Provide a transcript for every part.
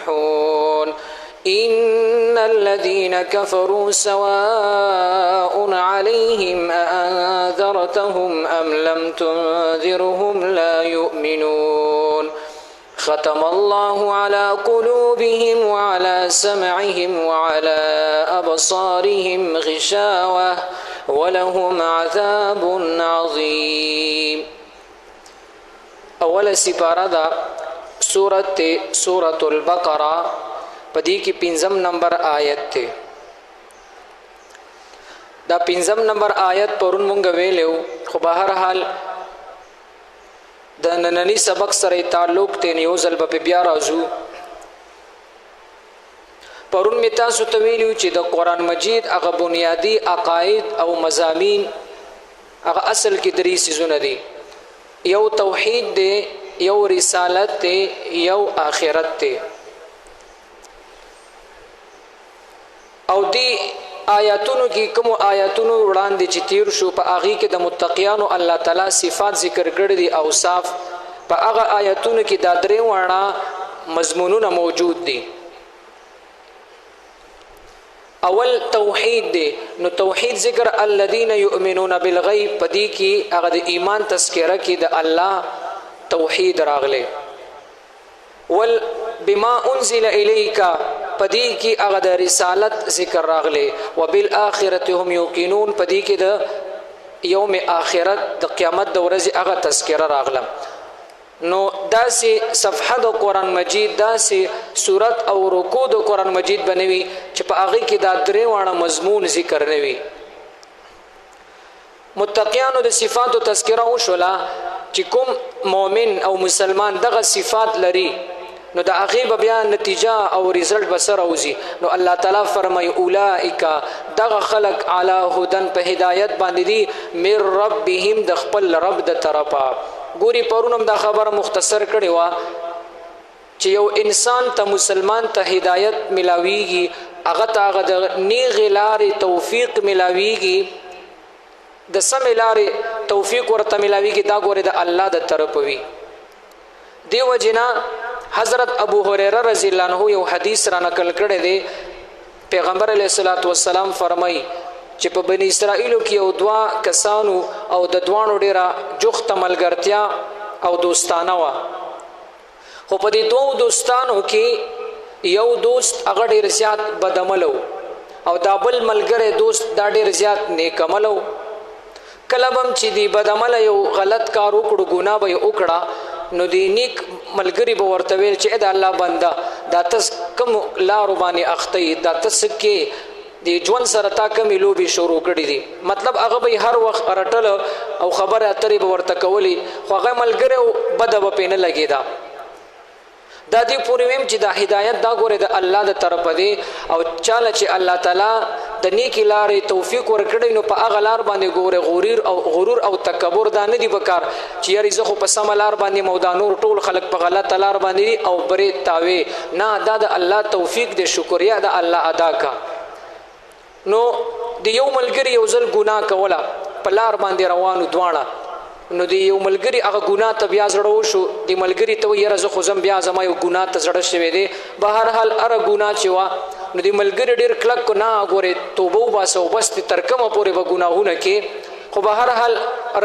يفلحون إن الذين كفروا سواء عليهم أأنذرتهم أم لم تنذرهم لا يؤمنون ختم الله على قلوبهم وعلى سمعهم وعلى أبصارهم غشاوة ولهم عذاب عظيم. اول سپارہ دا سورة البقرہ پدی کی 5 نمبر آیت تے. دا 5 نمبر آیت پرون مونږ ویلو خو بهر حال د نننی سبق سره تعلق ته نیو ځل په بیا راځو. پرون می تاسو ته ویلو چې د قران مجید هغه بنیادی عقاید او مضامین هغه اصل کې درې سيزونه دي. یو توحید دی، یو رسالت دی، یو آخرت دی. او دی آیاتونو کې کوم آیاتونو وړاندې چې تیر شو په هغه کې د متقینو الله تعالی صفات ذکر کړی دي، اوصاف په هغه آیاتونو کې دا درې وړاندې مضمونونه موجود دي. اول توحید دی. نو توحید ذکر الذين يؤمنون بالغیب پدې کې هغه د ایمان تذکرہ کې د الله توحید راغله. ول بما انزل الیک پدې کې هغه د رسالت ذکر راغله. وبالآخرة هم یوقنون پدې کې د یوم آخرت د قیامت د ورځې هغه تذکرہ راغله. نو داسې صفحه د قران مجید، داسې سورت او رکوع د قران مجید بنوي چې په هغه کې دا درې واړه مضمون ذکر نوي. متقینو د صفاتو تذکرہ وشولا چې کوم مؤمن او مسلمان دغه صفات لري نو د هغه بیا نتیجه او ریزلټ بسره وزي. نو الله تعالی فرمای اولئک دغه خلق علی هدن په هدایت باندې دي مر ربهم د خپل رب د طرفه. ګوري پرونم دا خبر مختصر کړي وا چې یو انسان ته مسلمان ته هدایت ملاويږي، هغه ته هغه د نیغ لارې توفیق ملاويږي، د سم لارې توفیق ورته ملاويږي. دا ګوري د الله د طرف وي. دیو جنا حضرت ابو هريره رضی الله عنه یو حدیث را نقل کړی دی. پیغمبر علیه الصلاۃ والسلام فرمایي چې په بنی اسرائیلو کې یو دوا کسانو او د دوانو ډیره جوخت ملګرتیا او دوستانه وا. خو په دې دوه دوستانو کې یو دوست هغه ډیر زیات بدعملو او دا بل ملګری دوست دا ډیر زیات نیک عملو. کله هم چې دی بدعمل یو غلط کار وکړو، ګناه به وکړه، نو دی نیک ملګری به ورته ویل چې دا الله بنده دا تس کوم لارو باندې اخته، دا تس کې دی ژوند سره تا کومې لوبې شروع کړي دي. مطلب هغه به هر وخت رټل او خبره اترې به ورته کولی، خو هغه ملګری بده به پې نه لګېده. دا دی پورې ویم چې دا هدایت دا ګوره د الله د طرفه دی. او چاله چې الله تعالی د نیکې لارې توفیق ورکړی نو په هغه لار باندې ګوره غرور او تکبر دا نه دی پکار چې یاري زه خو په سمه لار باندې مو دا نور ټول خلک په غلطه لار باندې او برې تاوي نه. دا د الله توفیق دی، شکریا د الله ادا کا. نو د یو ملګری یو ځل ګناه کوله، په لار باندې روانو دواړه، نو دی یو ملګری هغه ګناه ته بیا زړه وشو. دی ملګری ته یاره زه خو ځم بیا زما یو ګناه ته زړه شوی دی. بهر حال هره ګناه چې وه نو دی ملګری ډېر کلک کو نه ګورې توبه وباسه او بس تر کومه پورې به ګناهونه کې. خو بهر حال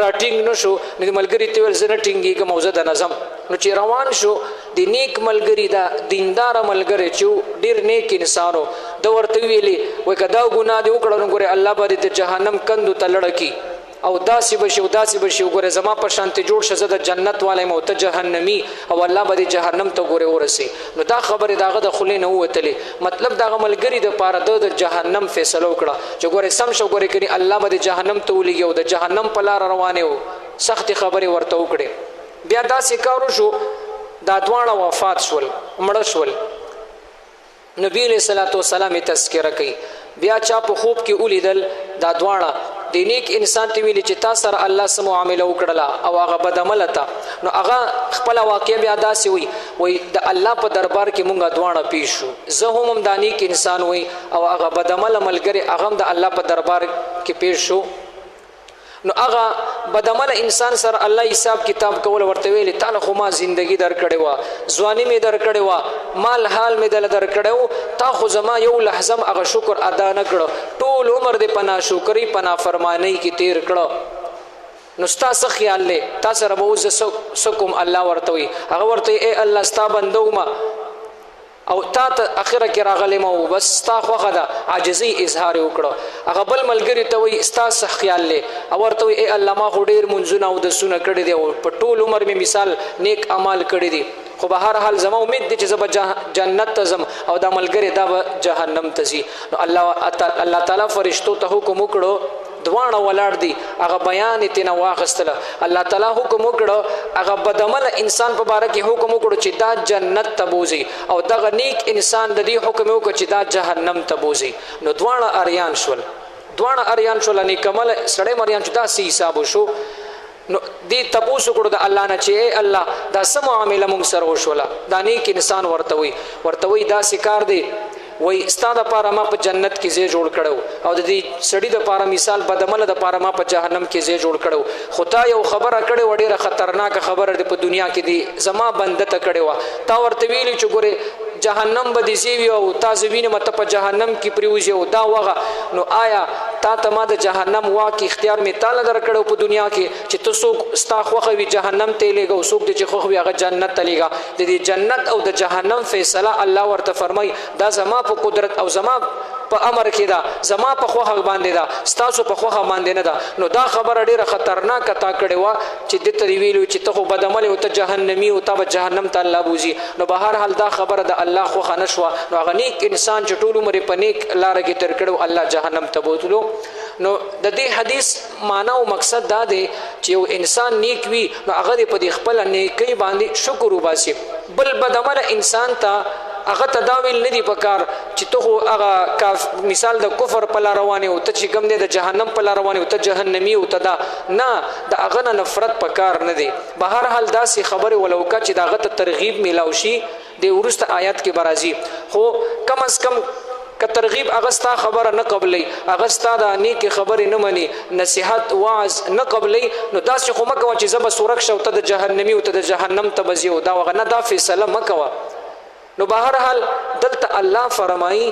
راټینګ نه شو. نو دی ملګری ته ویل زه نه ټینګېږم او زه د نظم. نو چې روان شو دی نیک ملګری دا دینداره ملګری چې ډېر نیک انسانو د ورته ویلي وایي که دا ګناه دې وکړه نو ګورې الله به دې د جهنم کندو ته لړه کي او داسې بشي او داسې بشي. وګوره زما په شانتې جوړ شه، زه د جنت والی یم او ته جهنمي او الله به دې جهنم ته ګورې ورسي. نو دا خبرې د هغه د خولې نه ووتلې. مطلب د هغه ملګري دپاره د جهنم فیصله وکړه چې ګورې سم شه، ګورې کني الله به دې جهنم ته ولېږي او د جهنم په لاره روانې و. سختې خبرې ورته وکړې. بیا داسې کار وشو دا دواړه وفات شول، مړه شول. نبی علیہ الصلوۃ والسلام تذکرہ کوي بیا چا په خوب کې ولیدل دا دواړه د نیک انسان ته ویلي چې تا سره الله سم معامله وکړله او هغه بدعمله ته. نو هغه خپله واقع بیا داسې وایي د الله په دربار کې مونږ دواړه پیښ شو، زه هم دا نیک انسان وایي او هغه بدعمله ملګری هغه هم د الله په دربار کې پیښ شو. نو هغه بدعمل انسان سره الله حساب کتاب کول ورته ویل تعالی خو ما زندگی در کړې و ځواني می در کړې و مال حال می در کړو تا خو زما یو لحظه هغه شکر ادا نه کړو ټول عمر دې پنا شکرې پنا فرمانی کی تیر کړو نو تاسو خیال لې تاسو رب وز سکم الله ورته وي هغه ورته اے الله ستا بندو ما او تا ته اخره کې راغلی مو بس ستا خوخه ده عاجزي اظهار وکړو هغه بل ملګری ته وي ستا صح خیال لې او ورته وي اے الله ما خو ډیر منځونه او د سونه کړی دی او په ټول عمر می مثال نیک اعمال کړی دي خو به هر حال زما امید دي چې زه جنت ته ځم او دا ملګری دا به جهنم ته ځي نو الله تعالی فرشتو ته حکم وکړو دوانه ولاړ دي هغه بیان تینا واغستله الله تعالی حکم وکړو هغه بدعمل انسان په باره کې حکم وکړو چې دا جنت ته بوزي او دغه نیک انسان د دې حکم وکړو چې دا جهنم ته بوزي نو دوانه اریان شول نیکمل سړی مریان چې دا سي حساب شو نو دې تاسو کړو د الله نه چې الله دا سم معاملې موږ سره وشوله دا نیک انسان ورته وي دا سکار دی وای استاد لپاره ما په جنت کې ځای جوړ کړو او د دې سړی لپاره مثال بدعمل لپاره ما په جهنم کې ځای جوړ کړو خدا یو خبره کړي وړه خطرناک خبره ده په دنیا کې دي زما بنده ته کړي وا تا ورته ویلی چې ګوره جهنم به دي زیوی او تاسو وینم ته په جهنم کې پریوځي او دا وغه نو آیا تا ته ما د جهنم واکه اختیار می تعالی درکړو په دنیا کې چې تاسو ستا خوخه وی جهنم ته لګو څوک چې خوخه وی هغه جنت ته لګا د دې جنت او د جهنم فیصله الله ورته فرمای دا زما په قدرت او زما په امر کې دا زما په خوخه باندې دا ستاسو په خوخه باندې نه دا نو دا خبره ډیره خطرناک تا کړي وا چې د تری ویلو چې ته بدعمل او ته جهنمی او ته جهنم ته الله بوزي نو به هر حال دا خبره د الله خوخه نشوا نو هغه نیک انسان چې ټول عمر په نیک لار کې تر کړو الله جهنم ته بوتلو نو د دې حدیث معنا او مقصد دا دی چې یو انسان نیک وي نو هغه په خپل نیکی باندې شکر وباسي بل بدعمل انسان ته هغه تداویل ندی پکار چې ته هغه مثال د کفر په لار روانه او ته چې کوم د جهنم په لار روانه او ته جهنمی او ته دا نه د هغه نفرت پکار نه دی به هر حال داسې خبره ولوکا چې داغه ته ترغیب میلاو شي د ورسته آیات کې برازي خو کم از کم که ترغیب اغستا خبره نه قبلې اغستا د نیک خبره نه مني نصيحت واعظ نه قبلې نو داسې خو مکه چې زب سورک شو ته د جهنمی او ته د جهنم ته بزیو دا وغه نه دا فیصله مکه نو بهر حال دلته الله فرمایي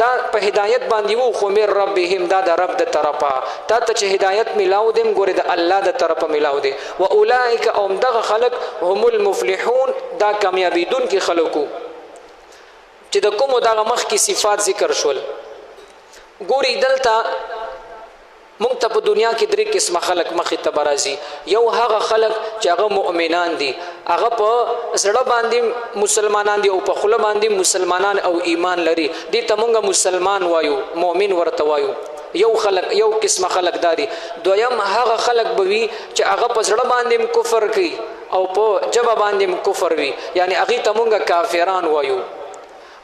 دا په هدایت باندې وو خو مې ربهم دا د رب د طرفه تا ته چې هدایت ملاو دیم ګوره د الله د طرفه ملاو دي و اولئک هم دغه خلق هم المفلحون دا کامیابیدون کې خلقو چې د کوم دغه مخ کې صفات ذکر شول ګوري دلته مونږ ته په دنیا کې درې قسمه خلق مخې ته برازي یو هغه خلق چې هغه مؤمنان دي هغه په زړه باندې مسلمانان دي او په خوله باندې مسلمانان او ایمان لري دې ته مونږ مسلمان وایو مؤمن ورته وایو یو قسمه خلق داري دویم هغه خلق بوي چې هغه په زړه باندې کفر کوي او په جبه باندې کفر وي یعنی هغه ته مونږ کافران وایو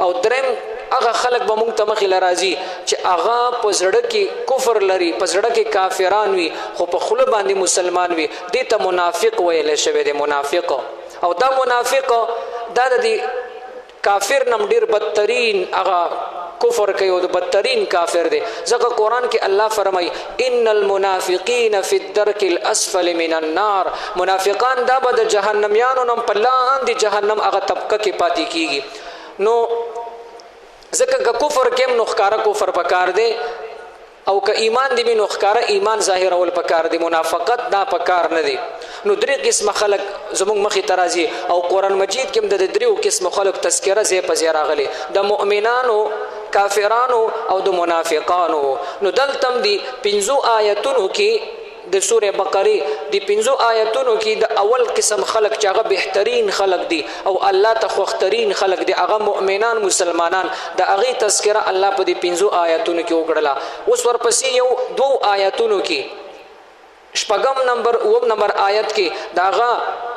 او درم هغه خلق به مونږ ته مخې لرازي چې هغه په زړه کې کفر لري په زړه کې کافران وي خو په خوله باندې مسلمان وي دې ته منافق ویل شوی دی منافق او دا منافق دا د کافر نم ډیر بدترین هغه کفر کوي او بدترین کافر دی ځکه قران کې الله فرمای ان المنافقین فی الدرک الاسفل من النار منافقان دا به د جهنميانو نم په لاندې جهنم هغه طبقه کې پاتې کیږي نو ځکه که کفر کې نو ښکارا کفر پکار دی او که ایمان دی نو ښکارا ایمان ظاهر اول پکار دی منافقت دا پکار نه دی نو درې قسم خلق زموږ مخې ترازی او قران مجید کې د دریو قسم خلق تذکرہ زی په زی راغلی د مؤمنانو کافرانو او د منافقانو نو دلتم دی 15 آیتونو کې د سوره بقره دی 15 آیتونو کې د اول قسم خلق چې هغه بهترین خلق دي او الله ته خوخترین خلق دي هغه مؤمنان مسلمانان د هغه تذکرہ الله په دې 15 آیتونو کې وکړه اوس ورپسې یو 2 آیتونو کې شپږم نمبر آیت کې داغه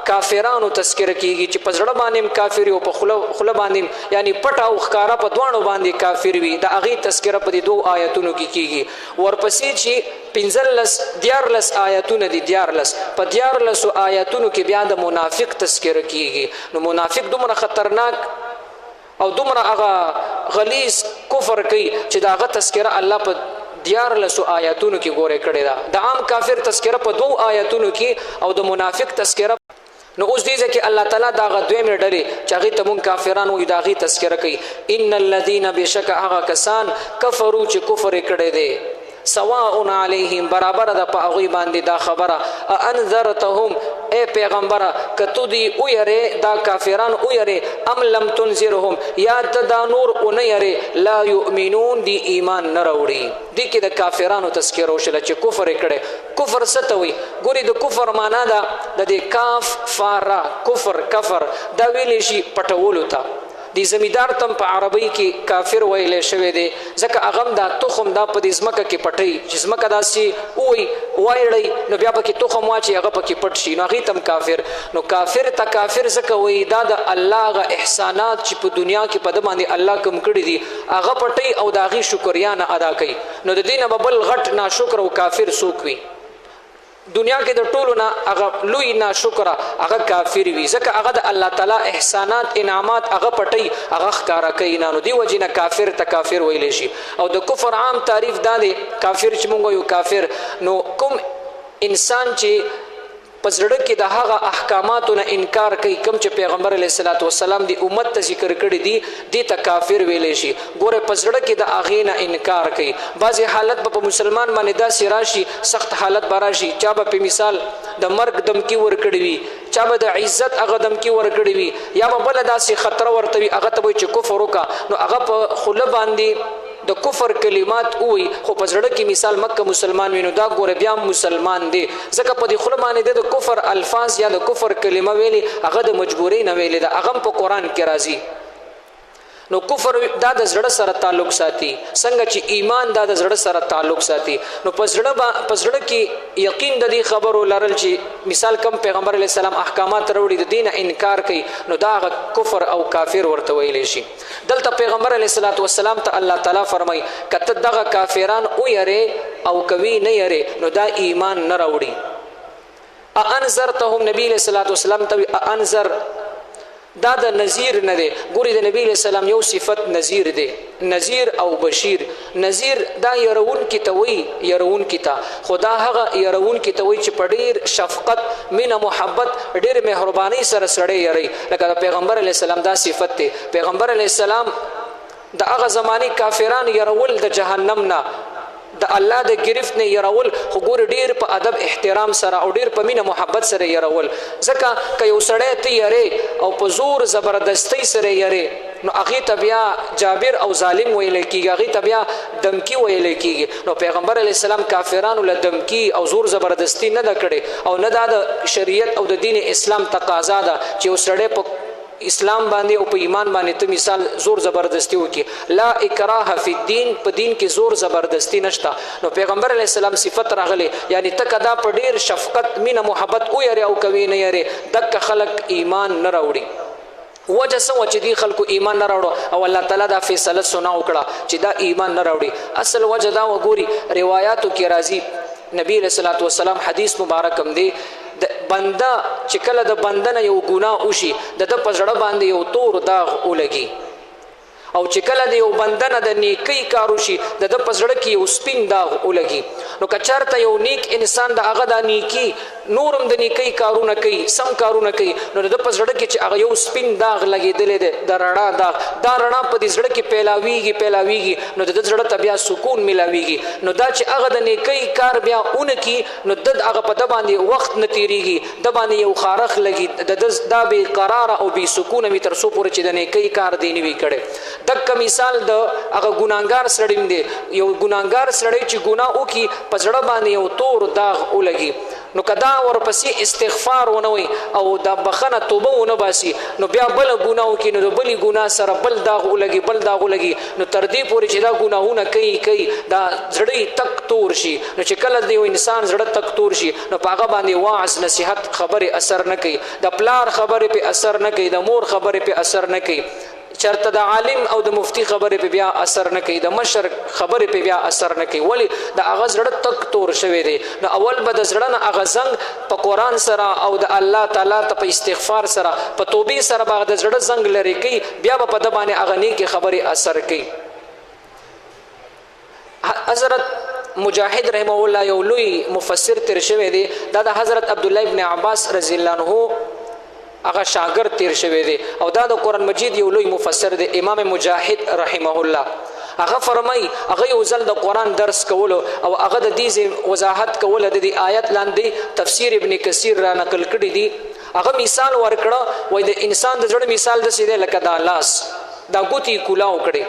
کافرانو تذکرہ کیږي چې پزړه باندې کافر او په خله باندې یعنی پټ او ښکارا په دوانو باندې کافر وي د هغه تذکرہ په دې 2 آیتونو کې کیږي ورپسې چې 15 آیتونه دي 14 په 14 آیتونو کې بیا د منافق تذکرہ کیږي نو منافق دومره خطرناک او دومره هغه غلیظ کفر کوي چې داغه تذکرہ الله په 14 آیاتونو کې ګوره کړی دا د عام کافر تذکره په 2 آیاتونو کې او د منافق تذکره. نو اوس دې ځکه الله تعالی دا غدوی مې ډلې چې هغه ته مونږ کافرانو وي دا غي تذکره کوي. ان الذين بشک هغه کسان کفروا چې کفر کړي دي سواء علیهم برابر د پاغوی باندې دا خبره انذرتهم اے پیغمبره کتو دی او یری دا کافران او یری ام لم تنذرهم یا دا نور او نه یری لا یؤمنون دی ایمان نه راوړي. دی کې د کافرانو تذکره وشله چې کفر کړي. کفر ستوي ګوري د کفر معنا دا د کاف فارا کفر کفر دا ویل شي پټولو ته. دی زمیدار تم په عربی کې کافر ویلې شوی دی ځکه اغم دا تخم دا په دې ځمکه کې پټي چې ځمکه داسي وای وایړی نو بیا پکې تخم واچي هغه پکې پټ شي نو هغه تم کافر. نو کافر ته کافر ځکه وای دا د الله غ احسانات چې په دنیا کې په د باندې الله کوم کړی دي هغه پټي او داغي شکریا نه ادا کوي. نو د دینه بل غټ ناشکر او کافر سوک وي دنیا کې د ټولو نه هغه لوی ناشکر هغه کافر وي ځکه هغه د الله تعالی احسانات انعامات هغه پټي هغه ښکارا کوي. نو دی وجنه کافر ته کافر ویل شي. او د کفر عام تعریف دا دی کافر چې مونږ یو کافر نو کوم انسان چې پزړه کې د هغه احکاماتو نه انکار کوي کوم چې پیغمبر علیه الصلاۃ والسلام دی امت ته ذکر کړی دی د ته کافر ویلې شي. ګوره پزړه کې د هغه نه انکار کوي. بعضی حالت په مسلمان باندې دا سراشي سخت حالت براشي چا په مثال د مرګ دمکی ور کړی وي چا به د عزت هغه دمکی ور کړی وي یا به بل داسې خطر ورته وي هغه ته وي چې کفر وکا نو هغه په خله باندې د کفر کلمات وي خو په زړه کې مثال مکه مسلمان وینو دا ګوره بیا مسلمان دی ځکه په دې خله باندې د کفر الفاظ یا د کفر کلمه ویلي هغه د مجبورۍ نه ویلي دا هغه په قران کې راځي. نو کفر دا د زړه سره تعلق ساتي څنګه چې ایمان دا د زړه سره تعلق ساتي. نو په زړه کې یقین د دې خبرو لرل چې مثال کم پیغمبر علی السلام احکامات وروړي د دین انکار کوي نو دا کفر او کافر ورته ویل شي. دلته پیغمبر علی السلام ته الله تعالی فرمای کته دغه کافران او یری او کوي نه یری نو دا ایمان نه راوړي. انذرتهم نبی علیہ الصلوۃ والسلام ته انذر دا د نذیر نه دی. ګوري د نبی علیہ السلام یو صفت نذیر دی نذیر او بشیر. نذیر دا يرون کی توي يرون کی تا خدا هغه يرون کی توي چې پډیر شفقت مینه محبت ډیر مهرباني سره سړی یری لکه پیغمبر علیہ السلام دا صفت دی. پیغمبر علیہ السلام د هغه زماني کافران يرول د جهنم نه د الله د گرفت نه يرول خو ګور ډیر په ادب احترام سره او ډیر په مینه محبت سره يرول ځکه که یو سړی ته یری او په زور زبردستی سره یری نو هغه ته بیا جابر او ظالم ویل کیږي هغه ته بیا دمکی ویل کیږي. نو پیغمبر علی السلام کافرانو له دمکی او زور زبردستی نه د کړي او نه د شریعت او د دین اسلام تقاضا ده چې یو سړی په اسلام باندې او په ایمان باندې ته مثال زور زبردستی وکي. لا اکراه فی الدین په دین کې زور زبردستی نشته. نو پیغمبر علی السلام صفت راغلی یعنی ته کدا په ډیر شفقت مینه محبت او یری او کوي نه یری دک خلق ایمان نه راوړي. وجه سو چې دی خلکو ایمان نه راوړو او الله تعالی دا فیصله سنا وکړه چې دا ایمان نه راوړي. اصل وجه دا وګوري روایتو کې راځي نبی رسول الله والسلام حدیث مبارکم دی د بنده چې کله د بندنه یو ګناه وشي د پزړه باندې یو تور داغ ولګي او چې کله د یو بندنه د نیکی کارو شي د پزړه کې یو سپین داغ ولګي. نو کچارته یو نیک انسان د هغه د نیکی نورم د نیکی کارونه کوي سم کارونه کوي نو د پزړه کې چې هغه یو سپین داغ لګیدل دي د رڼا داغ دا رڼا په دې زړه کې پیلاویږي نو د زړه ته بیا سکون ملاويږي. نو دا چې هغه د نیکی کار بیا اونکی نو د هغه په د باندې وخت نتیریږي د باندې یو خارخ لګي د دا به قرار او به سکون می تر سو پورې چې د نیکی کار دی نیوي کړي. دک مثال د هغه ګناګار سړی دی یو ګناګار سړی چې ګناه وکي پزړه باندې یو تور داغ ولګي نو کدا ورپسې استغفار ونوي او د بخنه توبه ونه باسي نو بیا بل ګناه وکي نو د بلی ګناه سره بل داغ ولګي نو تر دې پورې چې دا ګناهونه کوي دا زړی تک تور شي. نو چې کله د یو انسان زړه تک تور شي نو پاغه باندې واعظ نصيحت خبره اثر نه کوي د پلار خبره په اثر نه کوي د مور خبره په اثر نه کوي چرته د عالم او د مفتی خبره په بیا اثر نه کوي د مشر خبره په بیا اثر نه کوي ولی د اغه زړه تک تور شوی دی. نو اول به د زړه نه اغه زنګ په قران سره او د الله تعالی ته په استغفار سره په توبې سره باغ د زړه زنګ لري کوي بیا په د باندې اغه نه کی خبره اثر کوي. حضرت مجاهد رحمه الله یو لوی مفسر تیر شوی دی دا د حضرت عبد الله ابن عباس رضی الله عنه هغه شاګرد تیر شوی دی او دا د قران مجید یو لوی مفسر دی امام مجاهد رحمه الله هغه فرمای هغه یو ځل د قران درس کول او هغه د دې وضاحت کول د دې آیت لاندې تفسیر ابن کثیر را نقل کړی دی هغه مثال ورکړه وای د انسان د جوړ مثال د سیده لکه دا لاس دا ګوتی کولاو کړي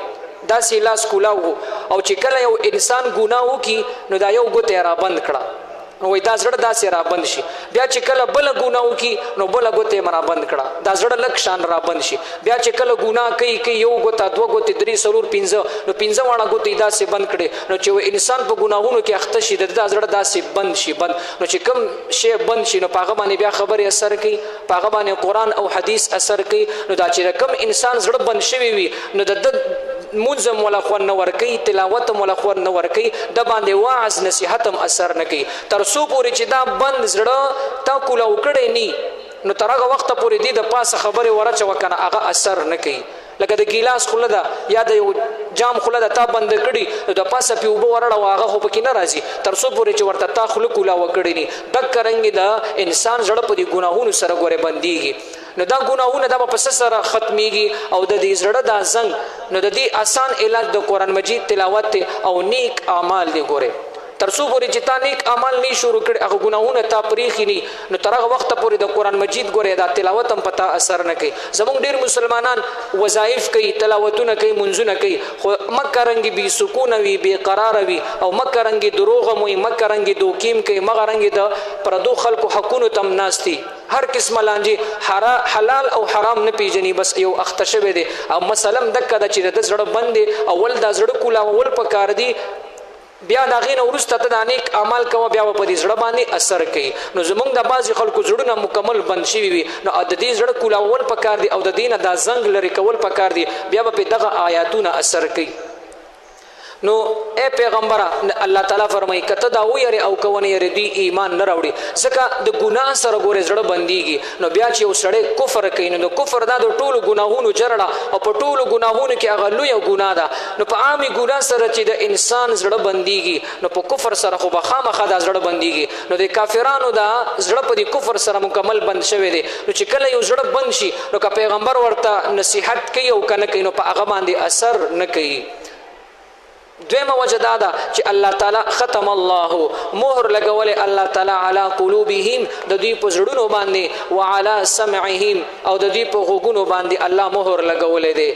دا سی لاس کولاو او چې کله یو انسان ګناه وکي نو دا یو ګوته را بند کړه وای دا زړه داسې را بند شي بیا چې کله بل ګناه وکي نو بل ګوته مرا بند کړه دا زړه لک شان را بند شي بیا چې کله ګناه کوي یو ګوته دوه ګوته درې سرور پنځه نو پنځه واړه ګوته داسې بند کړي نو چې انسان په ګناهونو کې اخته شي دا زړه داسې بند شي بند نو چې کم شی بند شي نو پاغه باندې بیا خبره اثر کوي پاغه باندې قران او حدیث اثر کوي نو دا چې کم انسان زړه بند شوی وي نو د منظم ولا خون نور کوي تلاوت ولا خون نور کوي د باندې واعظ نصيحتم اثر نه کوي تر څو پورې چې دا بند زړه تا کولا وکړي ني نو ترغه وخت پورې دی د پاسه خبره ورچ وکنه هغه اثر نه کوي لکه د ګیلاس خوله ده یا د یو جام خوله ده تا بند کړي د پاسه په وبو ورړه واغه خو پکې نه راځي تر څو پورې چې ورته تا خوله کولا وکړي ني د کرنګ د انسان زړه په دي ګناهونو سره ګوره بنديږي نو دا ګناهونه دا په سره ختميږي او د دې زړه دا زنګ نو د دې آسان علاج د قران مجید تلاوت او نیک اعمال دی ګوره ترڅو پورې چې تا نیک اعمال نه شروع کړي هغه ګناهونه تا پریخي ني نو ترغه وخت پورې د قران مجید ګوره دا تلاوت هم پتا اثر نه کوي زموږ ډیر مسلمانان وظایف کوي تلاوتونه کوي منځونه کوي خو مکرنګي بي سکون وي بي قرار وي او مکرنګي دروغ مو مکرنګي دوکیم کوي مغرنګي د پردو خلکو حقونو تم ناشتي هر قسم لانجه حلال او حرام نه پیژني بس یو اختشبه دي او مثلا دکه د چې د زړه بند اول د زړه کولا اول پکار دي بیا دا غین ورسته ته د نیک عمل کوه بیا په دې زړه باندې اثر کوي نو زمونږ د بعضی خلکو زړونه مکمل بند شوي وي نو د دې زړه کولاول پکار دي او د دینه دا زنګ لري کول پکار دي بیا په دغه آیاتونه اثر کوي نو اے پیغمبره الله تعالی فرمایي کته دا ويره او کوونه یری دی ایمان نه راوړي ځکه د ګناه سره ګوره زړه بنديږي نو بیا چې وسړی کفر کوي نو کفر دا د ټولو ګناهونو جرړه او په ټولو ګناهونو کې هغه لوی ګناه ده نو په عامي ګناه سره چې د انسان زړه بنديږي نو په کفر سره خو بخامخه دا زړه بنديږي نو د کافرانو دا زړه په دې کفر سره مکمل بند شوی دی نو چې کله یو زړه بند شي نو که پیغمبر ورته نصيحت کوي او کنه کوي نو په هغه باندې اثر نه کوي دویمه وجه دا ده چې الله تعالی ختم الله مهر لګولې الله تعالی علی قلوبهم د دوی په زړونو باندې وعلى سمعهم او د دوی په غوږونو باندې الله مهر لګولې دی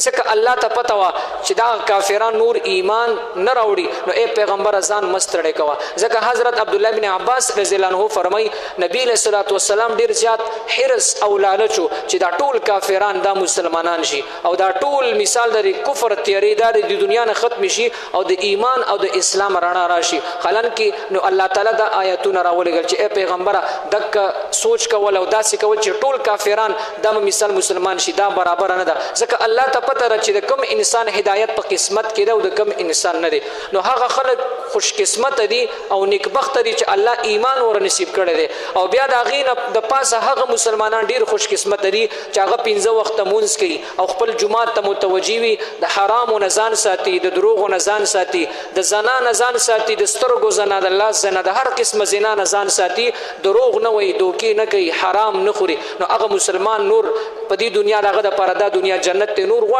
ځکه الله ته پته وا چې دا کافران نور ایمان نه راوړي نو اے پیغمبر ځان مستړی کوه ځکه حضرت عبد الله بن عباس رضی الله عنه فرمای نبی له صلوات والسلام ډیر زیات حرص او لالچ چې دا ټول کافران دا مسلمانان شي او دا ټول مثال د کفر تیاری د دنیا نه ختم شي او د ایمان او د اسلام رڼا راشي خلن کې نو الله تعالی دا آیاتونه راولګل چې اے پیغمبر دک سوچ کول او داسې کول چې ټول کافران د مثال مسلمان شي دا برابر نه ده ځکه الله ته پته چې د کم انسان هدایت په قسمت کې ده او د کم انسان نه دي نو هغه خلک خوش قسمت دي او نیکبخت دي چې الله ایمان ور نصیب کړي دي او بیا د غینه د پاسه هغه مسلمانان ډیر خوش قسمت دي چې هغه 15 وخت مونږ کوي او خپل جمعه ته متوجي وي د حرام او نزان ساتي د دروغ او نزان ساتي د زنا نزان ساتي د سترګو زنا د الله زنا د هر قسم زنا نزان ساتي دروغ نه وي دوکي نه کوي حرام نه خوري نو هغه مسلمان نور په دې دنیا دغه د پردا دنیا جنت ته نور غواړي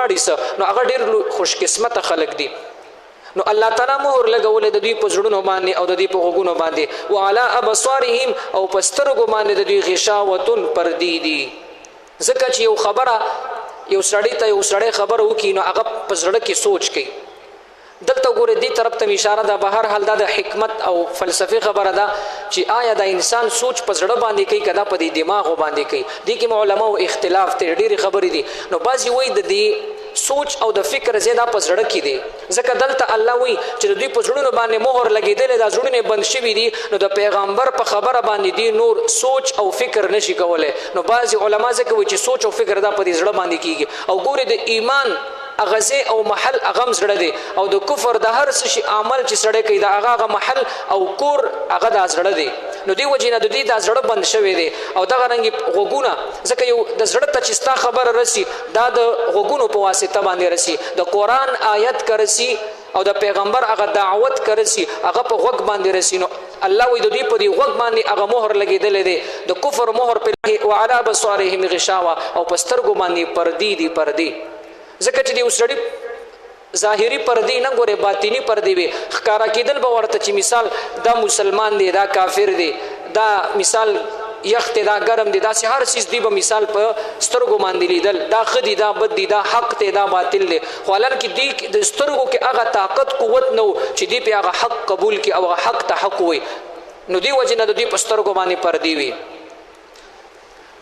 نو هغه ډیر خوش قسمت خلک دي نو الله تعالی مهر لګولې د دوی په زړونو باندې او د دوی په غوږونو باندې وعلى ابصارهم او په سترګو باندې د دوی غشاوتن پردي دي ځکه چې یو خبره یو سړی خبره وکي نو هغه په زړه کې سوچ کوي دلته ګوره دې طرف ته اشاره ده به هر حال دا د حکمت او فلسفي خبره ده چې آیا د انسان سوچ په زړه باندې کوي کدا په دې دماغ باندې کوي دې کې علماء او اختلاف ته ډېری خبرې دي نو بعضی وایي د دې سوچ او د فکر زیاده په زړه کې دي ځکه دلته الله وایي چې د دوی په زړونو باندې مهر لګېدل دا زړونه بند شوي دي نو د پیغمبر په خبره باندې دي نور سوچ او فکر نشي کولای نو بعضی علما ځکه وایي چې سوچ او فکر دا په دې زړه باندې کیږي او ګوره د ایمان اغزه او محل اغم زړه دی او د کفر د هر څه شي عمل چې سړی کوي دا هغه محل او کور هغه د زړه دی نو دی وجینه د دې د زړه بند شوی دی او دغه رنګ غوګونه ځکه یو د زړه ته چې ستا خبر رسی دا د غوګونو په واسطه باندې رسی د قران آیت کرسی او د پیغمبر هغه دعوت کرسي هغه په وګ باندې رسینو الله وي د دې په دې وګ باندې هغه مهر لګیدل دي د کفر مهر په وعلى بصارهم غشاوه او پسترګو باندې پردي دي پردي ځکه چې دی وسړي ظاهري پردي نه ګوره باطینی پردي وي ښکارا کېدل به ورته چې مثال دا مسلمان دی دا کافر دی دا مثال یخت دا ګرم دی دا سه هر چیز دی به مثال په سترګو باندې لیدل دا خدي دا بد دی دا حق ته دا باطل دی خو لن کې دی د سترګو کې هغه طاقت قوت نو چې دی په هغه حق قبول کې او حق ته حق وي نو دی وجنه د دې په سترګو باندې پردي وي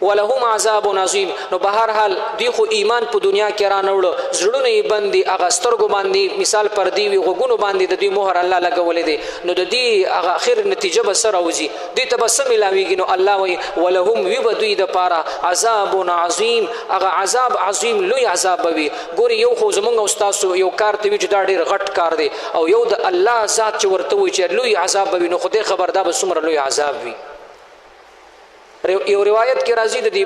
ولهم عذاب عظیم نو بهر حال دی خو ایمان په دنیا کې را نوړ زړونه یې بندي هغه سترګو باندې مثال پر دی وي غوګونو باندې د دې مهر الله لګولې دي نو د دې هغه اخر نتیجه به سره وځي دې ته به سم ملاويږي نو الله وي ولهم وی بدوی د پاره عذاب عظیم هغه عذاب عظیم لوی عذاب وي ګوري یو خو زمونږ استاد یو کار ته وی چې دا ډېر غټ کار دی او یو د الله ذات چې ورته وي چې لوی عذاب وي نو خدای خبر دا به څومره لوی عذاب وي یو روایت کې راځي د دې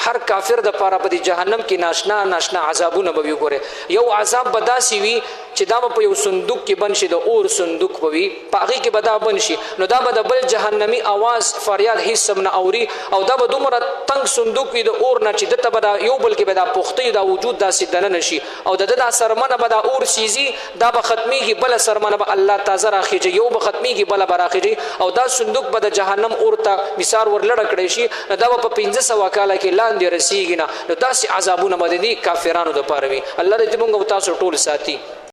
هر کافر د پاره په جهنم کې ناشنا ناشنا عذابونه به وګوره یو عذاب بداسي وي چې دا په یو صندوق کې بنشي د اور صندوق بوي پاغي کې بدا بنشي نو دا به د بل جهنمي आवाज فریاد هیڅ سم نه اوري او دا به دومره تنگ صندوق وي د اور نه چې دته به دا یو بل کې به دا پختي دا وجود داسې دنه نشي او د سرمنه به دا اور سيزي دا به ختميږي بل سرمنه به الله تعالی راخيږي یو به ختميږي بل به راخيږي او دا صندوق به د جهنم اور ته مثال ورلړ کړي شي دا به په 1500 کاله کې لاندې رسیږي نو داسې عذابونه باندې کافرانو د پاره وي الله دې موږ تاسو ټول ساتي